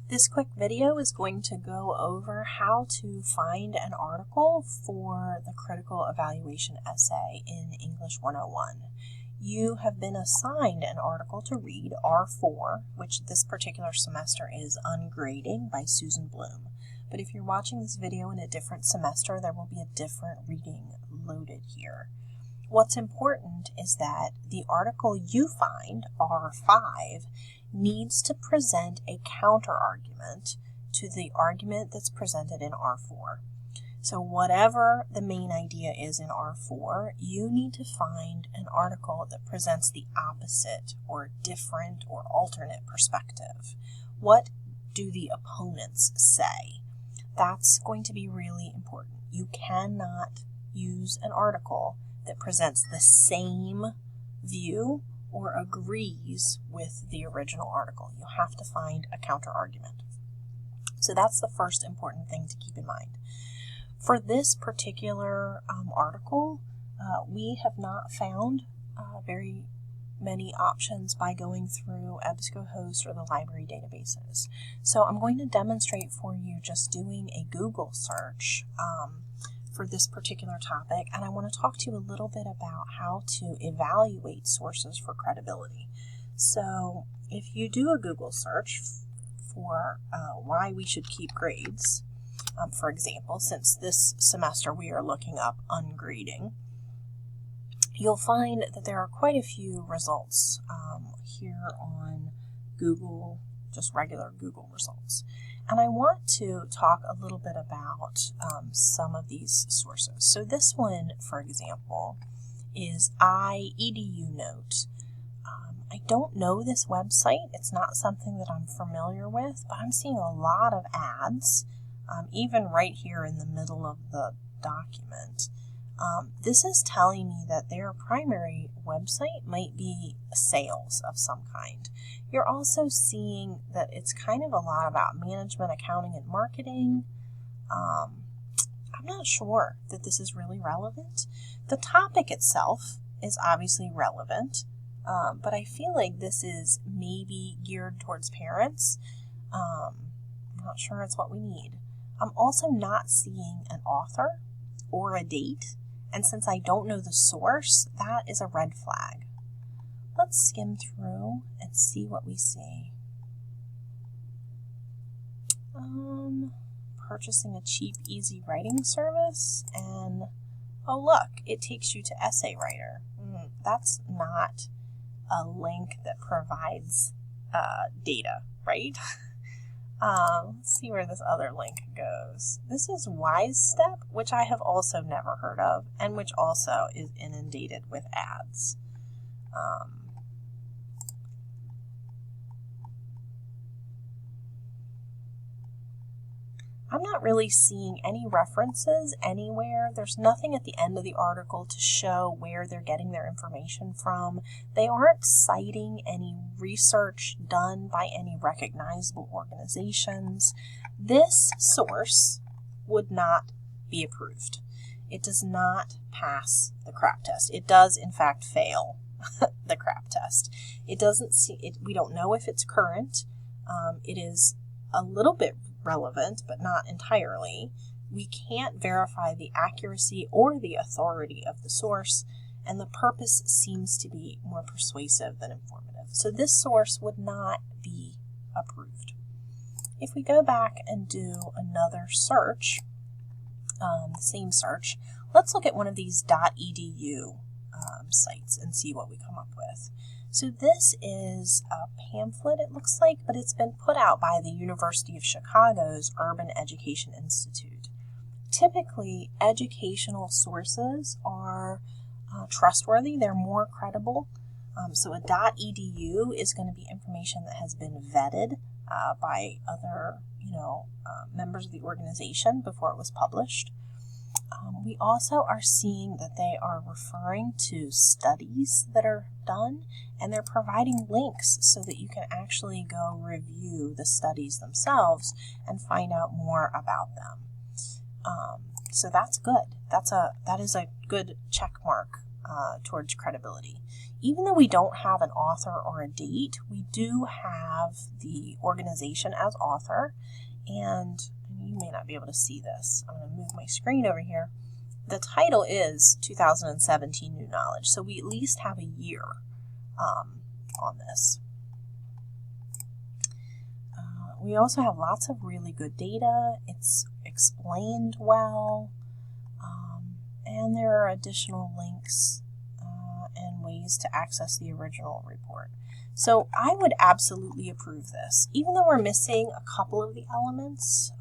This quick video is going to go over how to find an article for the critical evaluation essay in English 101. You have been assigned an article to read, R4, which this particular semester is Ungrading by Susan Bloom. But if you're watching this video in a different semester, there will be a different reading loaded here. What's important is that the article you find, R5, needs to present a counter-argument to the argument that's presented in R4. So whatever the main idea is in R4, you need to find an article that presents the opposite or different or alternate perspective. What do the opponents say? That's going to be really important. You cannot use an article that presents the same view or agrees with the original article. You have to find a counter-argument. So that's the first important thing to keep in mind. For this particular article, we have not found very many options by going through EBSCOhost or the library databases. So I'm going to demonstrate for you just doing a Google search for this particular topic, and I want to talk to you a little bit about how to evaluate sources for credibility. So if you do a Google search for why we should keep grades, for example, since this semester we are looking up ungrading, you'll find that there are quite a few results here on Google, just regular Google results. And I want to talk a little bit about some of these sources. So this one, for example, is iEduNote. I don't know this website. It's not something that I'm familiar with, but I'm seeing a lot of ads, even right here in the middle of the document. This is telling me that their primary website might be sales of some kind. You're also seeing that it's kind of a lot about management, accounting, and marketing. I'm not sure that this is really relevant. The topic itself is obviously relevant, but I feel like this is maybe geared towards parents. I'm not sure it's what we need. I'm also not seeing an author or a date. And since I don't know the source, that is a red flag. Let's skim through and see what we see. Purchasing a cheap, easy writing service, and oh look, it takes you to Essay Writer. That's not a link that provides data, right? Let's see where this other link goes. This is WiseStep, which I have also never heard of, and which also is inundated with ads. I'm not really seeing any references anywhere. There's nothing at the end of the article to show where they're getting their information from. They aren't citing any research done by any recognizable organizations. This source would not be approved. It does not pass the CRAP test. It does, in fact, fail the CRAP test. It doesn't see it. We don't know if it's current. It is a little bit relevant, but not entirely. We can't verify the accuracy or the authority of the source, and the purpose seems to be more persuasive than informative. So this source would not be approved. If we go back and do another search, the same search, let's look at one of these .edu sites and see what we come up with. So this is a pamphlet, it looks like, but it's been put out by the University of Chicago's Urban Education Institute. Typically, educational sources are trustworthy. They're more credible. So a .edu is going to be information that has been vetted by other, members of the organization before it was published. We also are seeing that they are referring to studies that are done, and they're providing links so that you can actually go review the studies themselves and find out more about them. So that's good. That is a good check mark towards credibility. Even though we don't have an author or a date, we do have the organization as author, and you may not be able to see this. I'm going to move my screen over here. The title is 2017 New Knowledge, so we at least have a year on this. We also have lots of really good data. It's explained well, and there are additional links and ways to access the original report. So I would absolutely approve this. Even though we're missing a couple of the elements,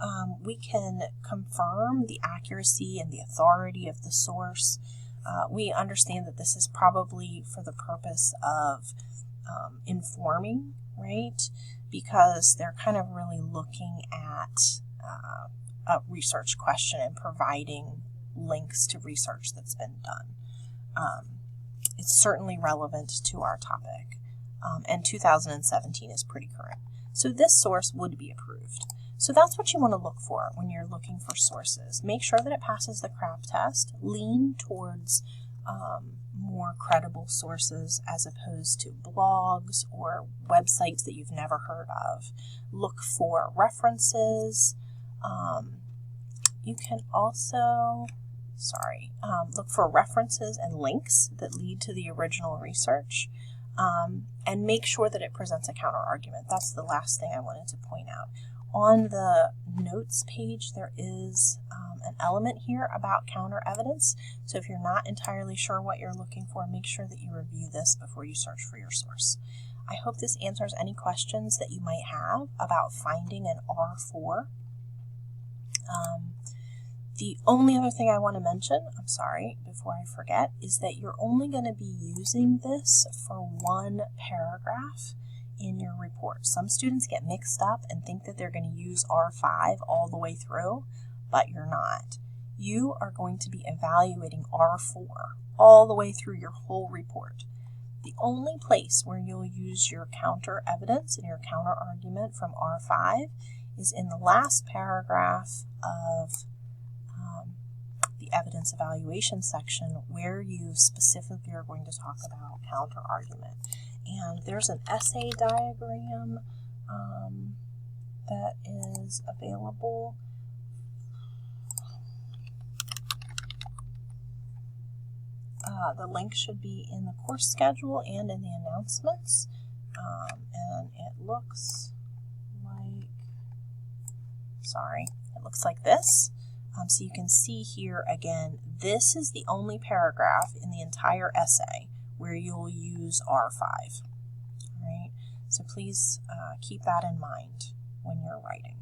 we can confirm the accuracy and the authority of the source. We understand that this is probably for the purpose of informing, right? Because they're kind of really looking at a research question and providing links to research that's been done. It's certainly relevant to our topic, and 2017 is pretty current. So this source would be approved. So that's what you want to look for when you're looking for sources. Make sure that it passes the CRAP test. Lean towards more credible sources as opposed to blogs or websites that you've never heard of. Look for references. You can also, look for references and links that lead to the original research, and make sure that it presents a counter argument. That's the last thing I wanted to point out. On the notes page, there is an element here about counter evidence. So if you're not entirely sure what you're looking for, make sure that you review this before you search for your source. I hope this answers any questions that you might have about finding an R4. The only other thing I want to mention, before I forget, is that you're only going to be using this for one paragraph in your report. Some students get mixed up and think that they're going to use R5 all the way through, but you're not. You are going to be evaluating R4 all the way through your whole report. The only place where you'll use your counter evidence and your counter argument from R5 is in the last paragraph of the evidence evaluation section, where you specifically are going to talk about counter argument. And there's an essay diagram that is available. The link should be in the course schedule and in the announcements. And it looks like this. So you can see here again, this is the only paragraph in the entire essay where you'll use R5. All right, so please keep that in mind when you're writing.